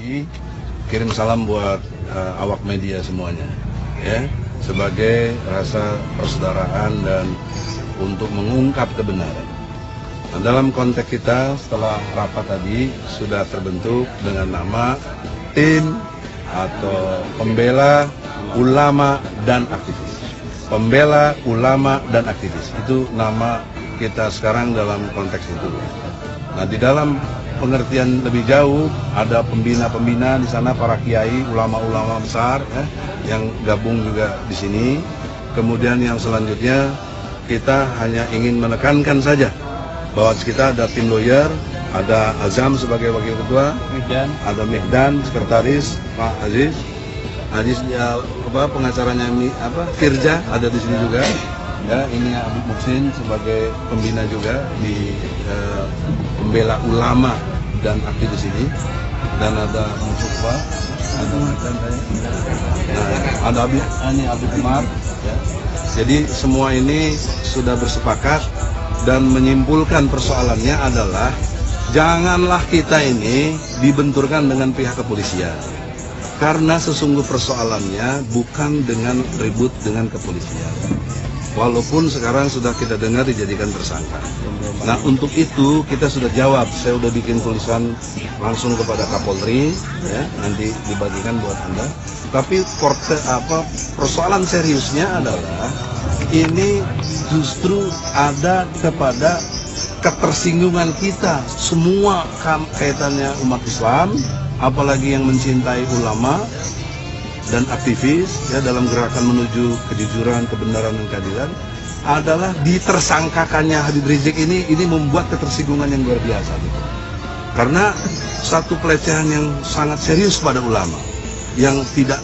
Jokowi, kirim salam buat awak media semuanya, ya, sebagai rasa persaudaraan dan untuk mengungkap kebenaran. Nah, dalam konteks kita setelah rapat tadi sudah terbentuk dengan nama tim atau pembela ulama dan aktivis. Pembela ulama dan aktivis itu nama kita sekarang dalam konteks itu. Nah, di dalam pengertian lebih jauh ada pembina-pembina di sana, para kiai, ulama-ulama besar ya, yang gabung juga di sini. Kemudian yang selanjutnya kita hanya ingin menekankan saja bahwa kita ada tim lawyer, ada Azam sebagai wakil ketua, ada Mihdan sekretaris, Pak Aziz ya, pengacaranya Firja ada di sini juga. Ya, ini Habib Muksin sebagai pembina juga di pembela ulama dan aktivis ini, dan ada Mustafa, ada Habib Umar. Ya. Jadi semua ini sudah bersepakat dan menyimpulkan persoalannya adalah janganlah kita ini dibenturkan dengan pihak kepolisian, karena sesungguh persoalannya bukan dengan ribut dengan kepolisian. Walaupun sekarang sudah kita dengar dijadikan tersangka. Nah, untuk itu kita sudah jawab. Saya sudah bikin tulisan langsung kepada Kapolri, ya, nanti dibagikan buat Anda. Tapi persoalan seriusnya adalah ini justru ada kepada ketersinggungan kita semua kaitannya umat Islam, apalagi yang mencintai ulama dan aktivis ya dalam gerakan menuju kejujuran, kebenaran dan keadilan, adalah ditersangkakannya Habib Rizik ini membuat ketersinggungan yang luar biasa gitu. Karena satu pelecehan yang sangat serius pada ulama yang tidak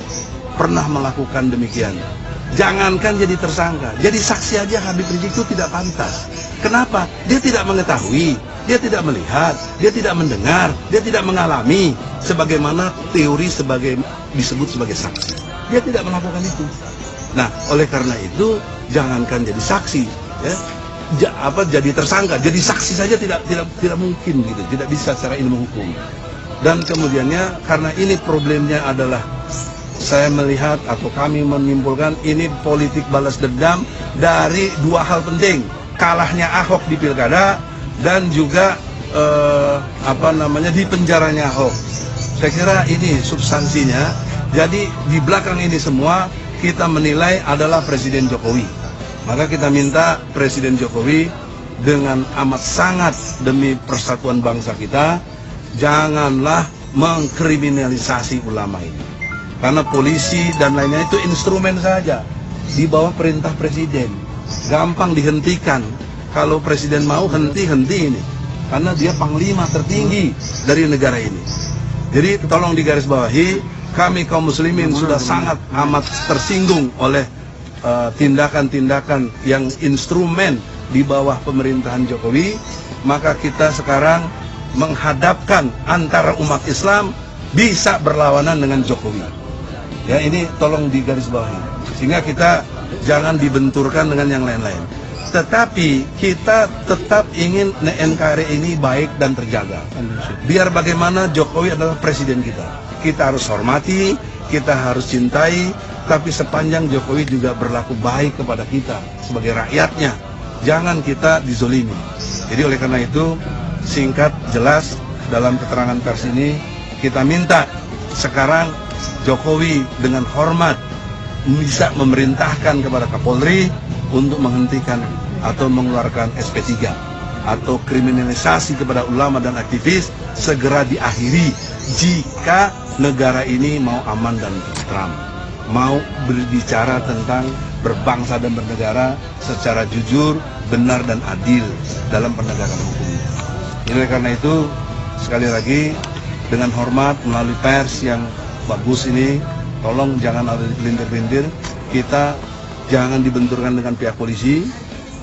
pernah melakukan demikian. Jangankan jadi tersangka, jadi saksi aja Habib Rizik itu tidak pantas. Kenapa? Dia tidak mengetahui, dia tidak melihat, dia tidak mendengar, dia tidak mengalami sebagaimana teori disebut sebagai saksi. Dia tidak melakukan itu. Nah, oleh karena itu jangankan jadi saksi, ya, jadi tersangka, jadi saksi saja tidak mungkin gitu, tidak bisa secara ilmu hukum. Dan kemudiannya karena ini problemnya adalah, saya melihat atau kami menyimpulkan ini politik balas dendam dari dua hal penting, kalahnya Ahok di pilkada dan juga di penjaranya Ahok. Saya kira ini substansinya. Jadi di belakang ini semua kita menilai adalah Presiden Jokowi. Maka kita minta Presiden Jokowi dengan amat sangat demi persatuan bangsa kita, janganlah mengkriminalisasi ulama ini. Karena polisi dan lainnya itu instrumen saja, di bawah perintah Presiden. Gampang dihentikan. Kalau Presiden mau henti ini. Karena dia panglima tertinggi dari negara ini. Jadi tolong digarisbawahi, kami kaum muslimin sudah sangat amat tersinggung oleh tindakan-tindakan yang instrumen di bawah pemerintahan Jokowi. Maka kita sekarang menghadapkan antara umat Islam bisa berlawanan dengan Jokowi. Ya, ini tolong digarisbawahi. Sehingga kita jangan dibenturkan dengan yang lain-lain. Tetapi kita tetap ingin NKRI ini baik dan terjaga. Biar bagaimana Jokowi adalah presiden kita. Kita harus hormati, kita harus cintai, tapi sepanjang Jokowi juga berlaku baik kepada kita sebagai rakyatnya. Jangan kita dizolimi. Jadi oleh karena itu, singkat, jelas, dalam keterangan pers ini, kita minta sekarang Jokowi dengan hormat bisa memerintahkan kepada Kapolri untuk menghentikan atau mengeluarkan SP3 atau kriminalisasi kepada ulama dan aktivis segera diakhiri jika negara ini mau aman dan tentram, mau berbicara tentang berbangsa dan bernegara secara jujur, benar dan adil dalam penegakan hukum. Oleh karena itu, sekali lagi dengan hormat melalui pers yang bagus ini, tolong jangan ada pelintir-pelintir, kita jangan dibenturkan dengan pihak polisi,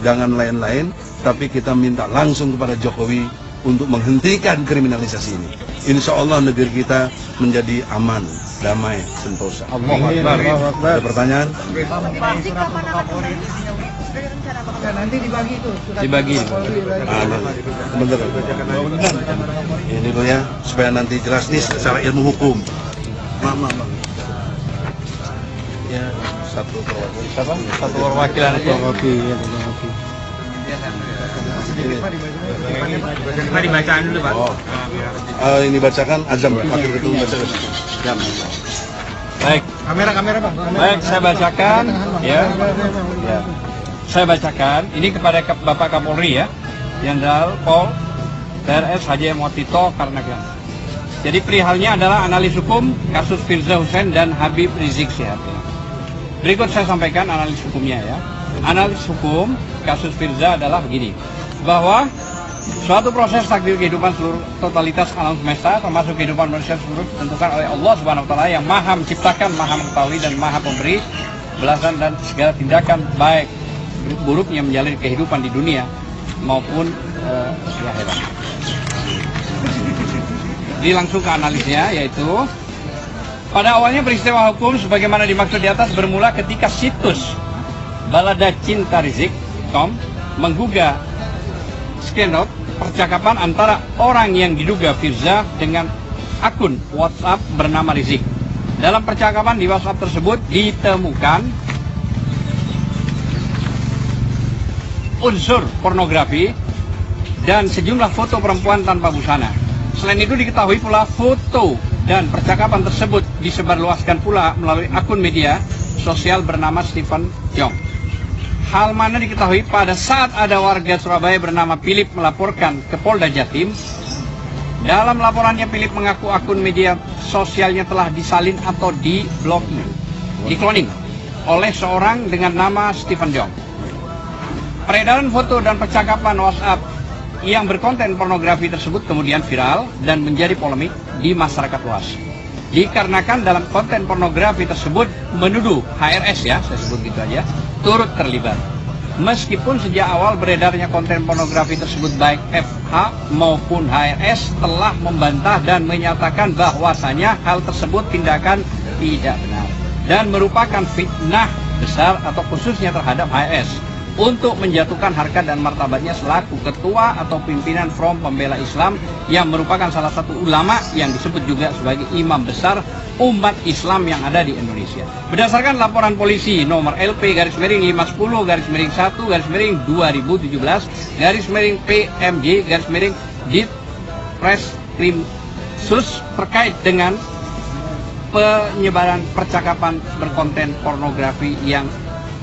jangan lain-lain, tapi kita minta langsung kepada Jokowi untuk menghentikan kriminalisasi ini. Insya Allah negeri kita menjadi aman, damai, sentosa. Allahu Akbar. Ada pertanyaan? Ya, nanti dibagi itu. Dibagi. Bener. Ini dulu ya, supaya nanti jelas nih secara ilmu hukum. Mama. Ya, satu perwakilan aja. Mari bacaan dulu, Pak. Ini bacakan azam Wakil Ketua bacakan. Baik. Kamera, Bang. Baik, saya bacakan ya. Saya bacakan ini kepada Bapak Kapolri ya, Jenderal Pol TRS Haji M. Tito Karnavian. Jadi perihalnya adalah analis hukum kasus Firza Husein dan Habib Rizik Syihab. Berikut saya sampaikan analis hukumnya ya. Analis hukum kasus Firza adalah begini, bahwa suatu proses takdir kehidupan seluruh totalitas alam semesta, termasuk kehidupan manusia seluruh, ditentukan oleh Allah Subhanahu wa Ta'ala yang Maha menciptakan, Maha mengetahui dan Maha pemberi belasan dan segala tindakan baik buruknya menjalani kehidupan di dunia maupun di akhirat. Jadi langsung ke analisnya, yaitu pada awalnya peristiwa hukum sebagaimana dimaksud di atas bermula ketika situs baladacintaRizik.com menggugah screenshot percakapan antara orang yang diduga Firza dengan akun WhatsApp bernama Rizik. Dalam percakapan di WhatsApp tersebut ditemukan unsur pornografi dan sejumlah foto perempuan tanpa busana. Selain itu diketahui pula foto dan percakapan tersebut disebarluaskan pula melalui akun media sosial bernama Stephen Jong. Hal mana diketahui pada saat ada warga Surabaya bernama Philip melaporkan ke Polda Jatim. Dalam laporannya Philip mengaku akun media sosialnya telah disalin atau di-cloning oleh seorang dengan nama Stephen Jong. Peredaran foto dan percakapan WhatsApp yang berkonten pornografi tersebut kemudian viral dan menjadi polemik di masyarakat luas. Dikarenakan dalam konten pornografi tersebut menuduh HRS ya, saya sebut gitu aja, turut terlibat. Meskipun sejak awal beredarnya konten pornografi tersebut baik FH maupun HRS telah membantah dan menyatakan bahwasanya hal tersebut tindakan tidak benar dan merupakan fitnah besar atau khususnya terhadap HRS untuk menjatuhkan harkat dan martabatnya selaku ketua atau pimpinan Front Pembela Islam yang merupakan salah satu ulama yang disebut juga sebagai imam besar umat Islam yang ada di Indonesia. Berdasarkan laporan polisi nomor LP-1-1-2017-PMJ-DITRESKRIMSUS terkait dengan penyebaran percakapan berkonten pornografi yang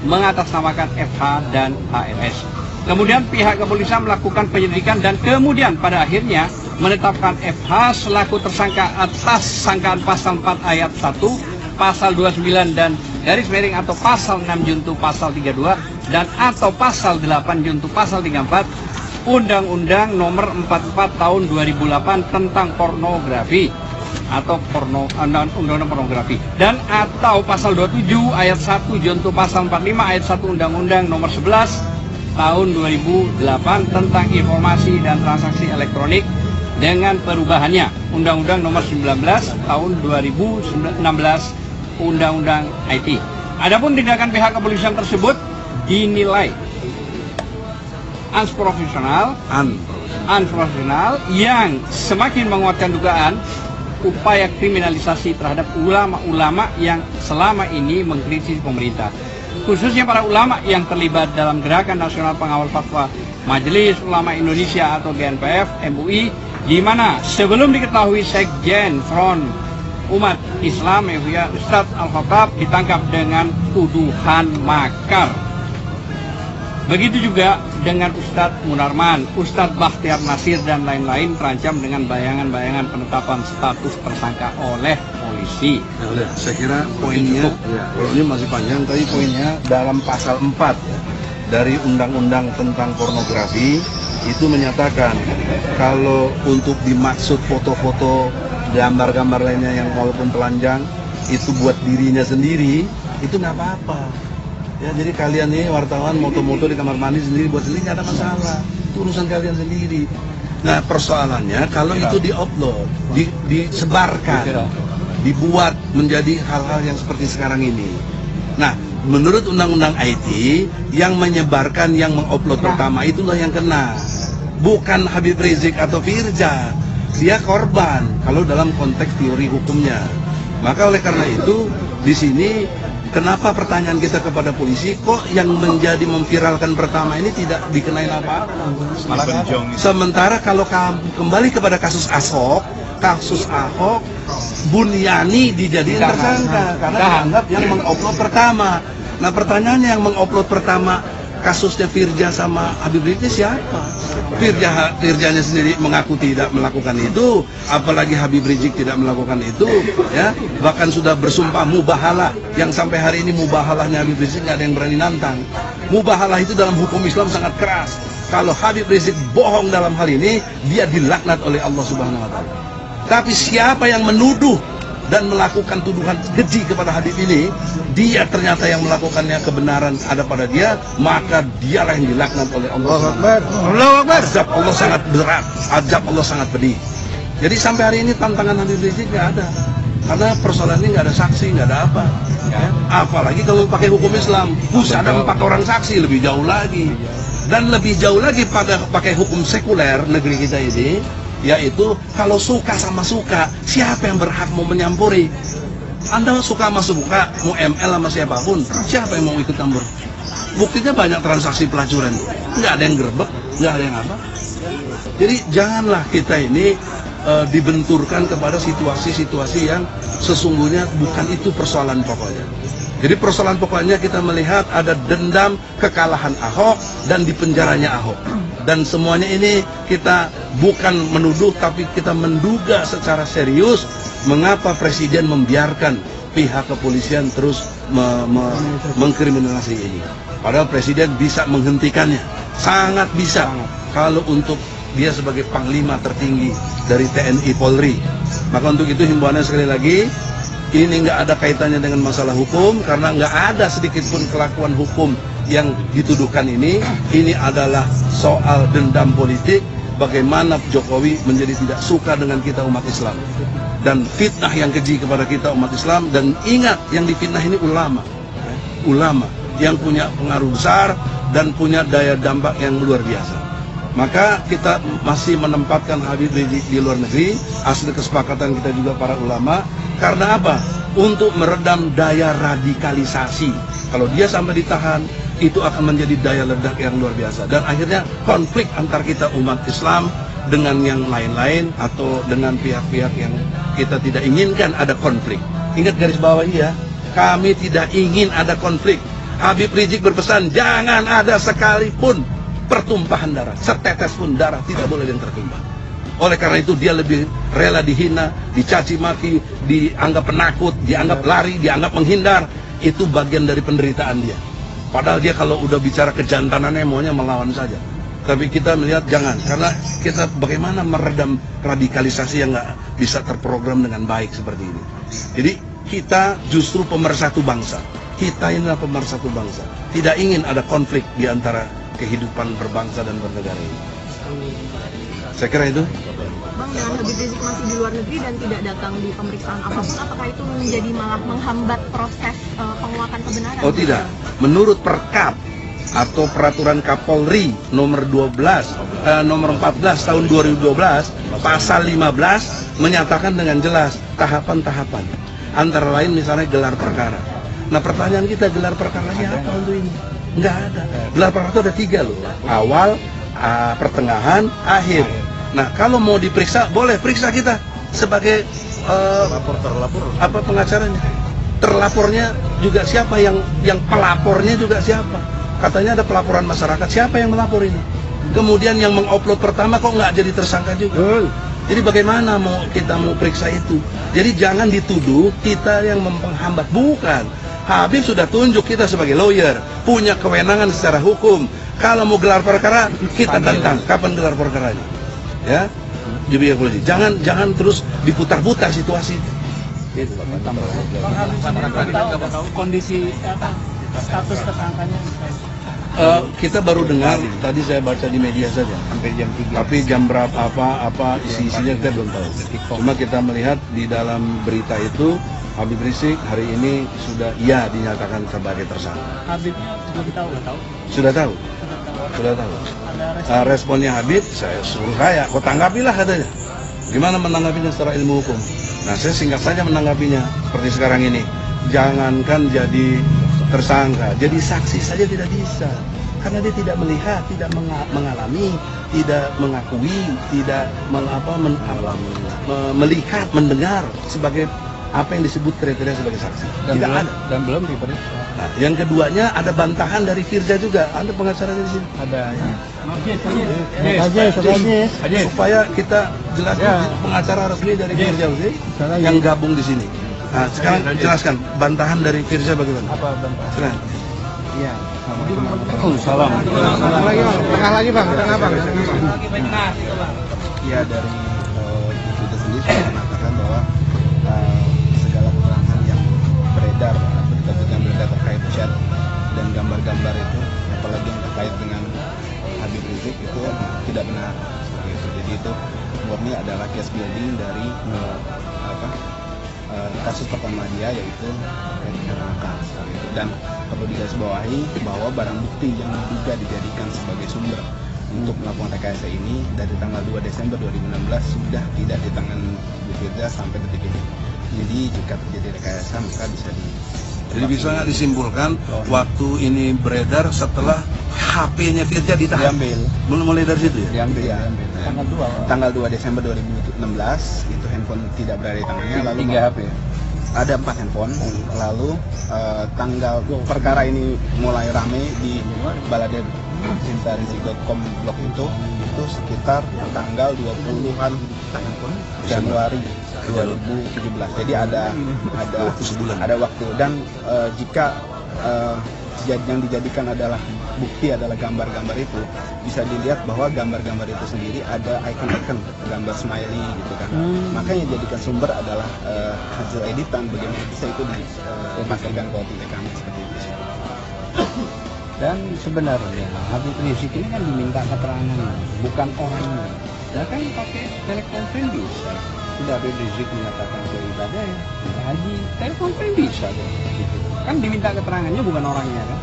mengatasnamakan FH dan HRS. Kemudian pihak kepolisian melakukan penyelidikan dan kemudian pada akhirnya menetapkan FH selaku tersangka atas sangkaan pasal 4 ayat 1, pasal 29 dan garis miring atau pasal 6 junto pasal 32 dan atau pasal 8 junto pasal 34 Undang-Undang nomor 44 tahun 2008 tentang pornografi atau undang-undang pornografi dan atau pasal 27 ayat 1 junto pasal 45 ayat 1 Undang-Undang nomor 11 tahun 2008 tentang informasi dan transaksi elektronik dengan perubahannya Undang-Undang nomor 19 tahun 2016 Undang-Undang IT. Adapun tindakan pihak kepolisian tersebut dinilai unprofesional yang semakin menguatkan dugaan upaya kriminalisasi terhadap ulama-ulama yang selama ini mengkritik pemerintah, khususnya para ulama yang terlibat dalam Gerakan Nasional Pengawal Fatwa Majelis Ulama Indonesia atau GNPF MUI, di mana sebelum diketahui Sekjen Front Umat Islam Ustadz Al-Khattab ditangkap dengan tuduhan makar. Begitu juga dengan Ustadz Munarman, Ustadz Bakhtiar Nasir dan lain-lain terancam dengan bayangan-bayangan penetapan status tersangka oleh polisi. Ya, saya kira poinnya, kalau ini masih panjang, tapi poinnya dalam pasal 4 ya, dari Undang-Undang tentang pornografi itu menyatakan kalau untuk dimaksud foto-foto, gambar-gambar lainnya yang walaupun telanjang itu buat dirinya sendiri, itu nggak apa-apa. Ya, jadi kalian ini wartawan moto-moto di kamar mandi sendiri buat sendiri nggak ada masalah, itu urusan kalian sendiri. Nah persoalannya kalau itu di-upload, disebarkan, dibuat menjadi hal-hal yang seperti sekarang ini. Nah menurut undang-undang IT, yang menyebarkan, yang mengupload pertama itulah yang kena, bukan Habib Rizik atau Firja. Dia korban kalau dalam konteks teori hukumnya. Maka oleh karena itu di sini kenapa pertanyaan kita kepada polisi, kok yang menjadi memviralkan pertama ini tidak dikenain apa-apa? Sementara kalau kembali kepada kasus Ahok, Buniani dijadikan tersangka karena dianggap yang mengupload pertama. Nah pertanyaannya, yang mengupload pertama kasusnya Firja sama Habib Rizik siapa? Firjanya sendiri mengaku tidak melakukan itu, apalagi Habib Rizik tidak melakukan itu, ya. Bahkan sudah bersumpah mubahalah, yang sampai hari ini mubahalahnya Habib Rizik nggak ada yang berani nantang. Mubahalah itu dalam hukum Islam sangat keras. Kalau Habib Rizik bohong dalam hal ini, dia dilaknat oleh Allah Subhanahu Wa Taala. Tapi siapa yang menuduh dan melakukan tuduhan keji kepada Habib ini, dia ternyata yang melakukannya kebenaran ada pada dia, maka dialah yang dilaknat oleh Allah. Allahu Akbar. Azab Allah sangat berat, azab Allah sangat pedih. Jadi sampai hari ini tantangan Habib Rizik nggak ada, karena persoalan ini nggak ada saksi, nggak ada apa. Ya. Apalagi kalau pakai hukum Islam, ada 4 orang saksi, lebih jauh lagi. Dan lebih jauh lagi pada pakai hukum sekuler negeri kita ini, yaitu kalau suka sama suka, siapa yang berhak mau menyampuri? Anda suka sama suka, mau ML sama siapapun, siapa yang mau ikut campur? Buktinya banyak transaksi pelacuran, nggak ada yang gerbek, nggak ada yang apa. Jadi janganlah kita ini dibenturkan kepada situasi-situasi yang sesungguhnya bukan itu persoalan pokoknya. Jadi persoalan pokoknya kita melihat ada dendam kekalahan Ahok dan dipenjaranya Ahok. Dan semuanya ini kita bukan menuduh, tapi kita menduga secara serius mengapa Presiden membiarkan pihak kepolisian terus mengkriminalisasi ini. Padahal Presiden bisa menghentikannya, sangat bisa. Kalau untuk dia sebagai Panglima tertinggi dari TNI Polri. Maka untuk itu himbauannya sekali lagi, ini nggak ada kaitannya dengan masalah hukum, karena nggak ada sedikit pun kelakuan hukum yang dituduhkan ini. Ini adalah soal dendam politik, bagaimana Jokowi menjadi tidak suka dengan kita umat Islam dan fitnah yang keji kepada kita umat Islam. Dan ingat, yang difitnah ini ulama yang punya pengaruh besar dan punya daya dampak yang luar biasa. Maka kita masih menempatkan Habib Rizik di luar negeri, hasil kesepakatan kita juga para ulama. Karena apa? Untuk meredam daya radikalisasi. Kalau dia sampai ditahan, itu akan menjadi daya ledak yang luar biasa. Dan akhirnya konflik antar kita umat Islam dengan yang lain-lain, atau dengan pihak-pihak yang kita tidak inginkan ada konflik. Ingat garis bawahi ya, kami tidak ingin ada konflik. Habib Rizik berpesan, jangan ada sekalipun pertumpahan darah, setetes pun darah tidak boleh yang tertumpah. Oleh karena itu dia lebih rela dihina, dicaci maki, dianggap penakut, dianggap lari, dianggap menghindar. Itu bagian dari penderitaan dia. Padahal dia kalau udah bicara kejantanannya maunya melawan saja. Tapi kita melihat jangan, karena kita bagaimana meredam radikalisasi yang nggak bisa terprogram dengan baik seperti ini. Jadi kita justru pemersatu bangsa. Kita inilah pemersatu bangsa. Tidak ingin ada konflik di antara kehidupan berbangsa dan bernegara ini. Saya kira itu. Bang, dengan Habib Rizik masih di luar negeri dan tidak datang di pemeriksaan apapun, apakah itu menjadi malah menghambat proses penguatan kebenaran? Oh tidak. Menurut Perkap atau Peraturan Kapolri nomor 14 tahun 2012 pasal 15 menyatakan dengan jelas tahapan-tahapan. Antara lain misalnya gelar perkara. Nah pertanyaan kita, gelar perkaranya apa untuk ini? Nggak ada. Gelar perkara itu ada 3 loh. Awal, pertengahan, akhir. Nah kalau mau diperiksa, boleh periksa kita sebagai terlapor. Apa pengacaranya? Terlapornya juga siapa, yang pelapornya juga siapa? Katanya ada pelaporan masyarakat, siapa yang melapor ini? Kemudian yang mengupload pertama kok nggak jadi tersangka juga? Jadi bagaimana kita mau periksa itu? Jadi jangan dituduh kita yang menghambat, bukan. Habib sudah tunjuk kita sebagai lawyer, punya kewenangan secara hukum. Kalau mau gelar perkara, kita tantang. Kapan gelar perkaranya? Ya, jadi jangan terus diputar-putar situasi. Gitu. Kondisi status tersangkanya. Kita baru dengar, tadi saya baca di media saja. Sampai jam 3. Tapi jam berapa apa isinya kita belum tahu. Cuma kita melihat di dalam berita itu Habib Rizik hari ini sudah dinyatakan sebagai tersangka. Habibnya belum tahu. Sudah tahu. Responnya Habib, kau tanggapilah katanya. Gimana menanggapinya secara ilmu hukum? Nah, saya singkat saja menanggapinya seperti sekarang ini. Jangankan jadi tersangka, jadi saksi saja tidak bisa. Karena dia tidak melihat, tidak mengalami, tidak mengakui, tidak melihat, mendengar sebagai apa yang disebut kriteria sebagai saksi. Dan belum diperiksa. Nah, yang keduanya ada bantahan dari Firza juga. Ada pengacaranya di sini. Ada ya. Supaya kita jelaskan pengacara resmi dari Firza sih yang gabung di sini. Nah, sekarang jelaskan bantahan dari Firza bagaimana? Apa bantahan? Silakan. Iya. Salam. Tengah lagi bang. Ya, dari itu sendiri sudah mengatakan bahwa segala keterangan yang beredar, berita-berita yang beredar terkait chat dan gambar-gambar itu, apalagi yang terkait dengan Habib Rizik itu tidak benar. Jadi itu murni adalah case building dari kasus pertama dia, yaitu terkait dengan makar. Dan perlu digarisbawahi bahwa barang bukti yang diduga dijadikan sebagai sumber untuk melakukan rekayasa ini dari tanggal 2 Desember 2016 sudah tidak di tangan Bu Firza sampai detik ini. Jadi jika terjadi rekayasa maka bisa Jadi bisa nggak disimpulkan waktu ini beredar setelah HP-nya Firza ditahan? diambil. Mulai dari situ ya? Diambil ya. Tanggal 2. Tanggal 2 Desember 2016 itu handphone tidak berada di tangannya. Lalu 3 HP. ada 4 handphone. Lalu tanggal perkara ini mulai rame di balade cintarisik.com blog itu sekitar tanggal 20-an Januari 2017. Jadi ada waktu, dan jika yang dijadikan adalah bukti adalah gambar-gambar itu, bisa dilihat bahwa gambar-gambar itu sendiri ada icon-icon gambar smiley gitu kan. Makanya jadikan sumber adalah hasil editan, bagaimana bisa itu dimasukkan ke OTT kami seperti itu. Dan sebenarnya Habib Rizik ini kan diminta keterangan, bukan orangnya. Ya kan pakai telekonferensi bisa. Sudah Habib Rizik menyatakan ke ibadah ya, haji telekonferensi bisa deh. Gitu. Kan diminta keterangannya bukan orangnya kan.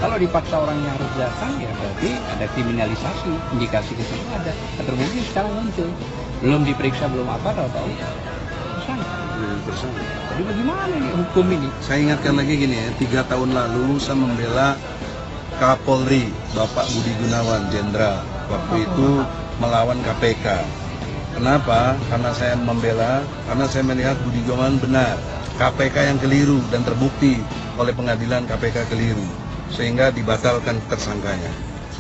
Kalau dipaksa orangnya harus datang ya berarti ada kriminalisasi, indikasi ke situ ada. Terbukti sekarang muncul. Belum diperiksa, belum apa, tahu-tahu tersangka. Jadi bagaimana nih hukum ini? Saya ingatkan lagi gini ya, 3 tahun lalu saya membela Kapolri Bapak Budi Gunawan Jenderal waktu itu melawan KPK. Kenapa? Karena saya membela, karena saya melihat Budi Gunawan benar, KPK yang keliru dan terbukti oleh pengadilan KPK keliru, sehingga dibatalkan tersangkanya.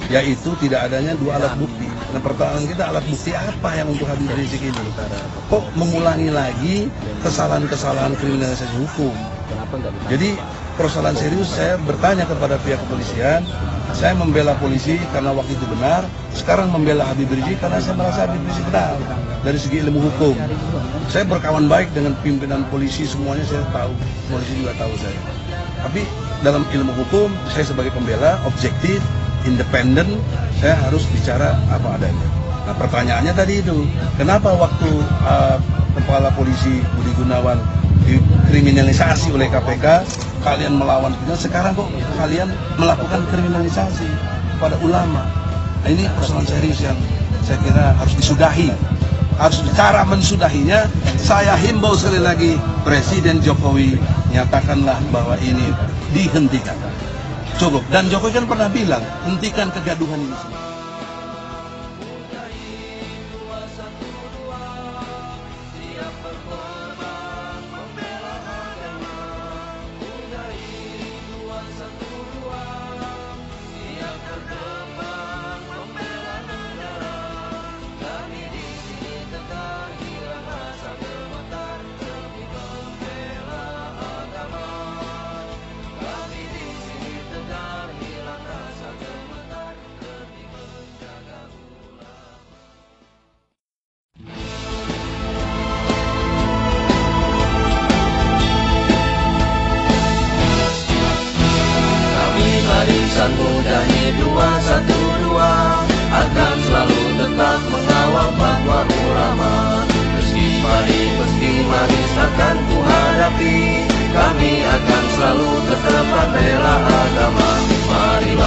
Yaitu tidak adanya 2 alat bukti. Nah, pertanyaan kita, alat bukti apa yang untuk Habib Rizik ini? Kok mengulangi lagi kesalahan-kesalahan kriminalisasi hukum? Jadi persoalan serius, saya bertanya kepada pihak kepolisian. Saya membela polisi karena waktu itu benar. Sekarang membela Habib Rizik karena saya merasa Habib Rizik benar dari segi ilmu hukum. Saya berkawan baik dengan pimpinan polisi, semuanya saya tahu. Polisi juga tahu saya. Tapi dalam ilmu hukum, saya sebagai pembela objektif, independen, saya harus bicara apa adanya. Nah, pertanyaannya tadi itu, kenapa waktu kepala polisi Budi Gunawan dikriminalisasi oleh KPK, kalian melawan kita, sekarang kok kalian melakukan kriminalisasi kepada ulama? Nah, ini persoalan serius yang saya kira harus disudahi. Harus cara mensudahinya, saya himbau sekali lagi Presiden Jokowi, nyatakanlah bahwa ini dihentikan. Cukup. Dan Jokowi kan pernah bilang, hentikan kegaduhan ini. 212 akan selalu tetap mengawal fatwa ulama. Meski manis akan ku hadapi, kami akan selalu tetap bela agama. Marilah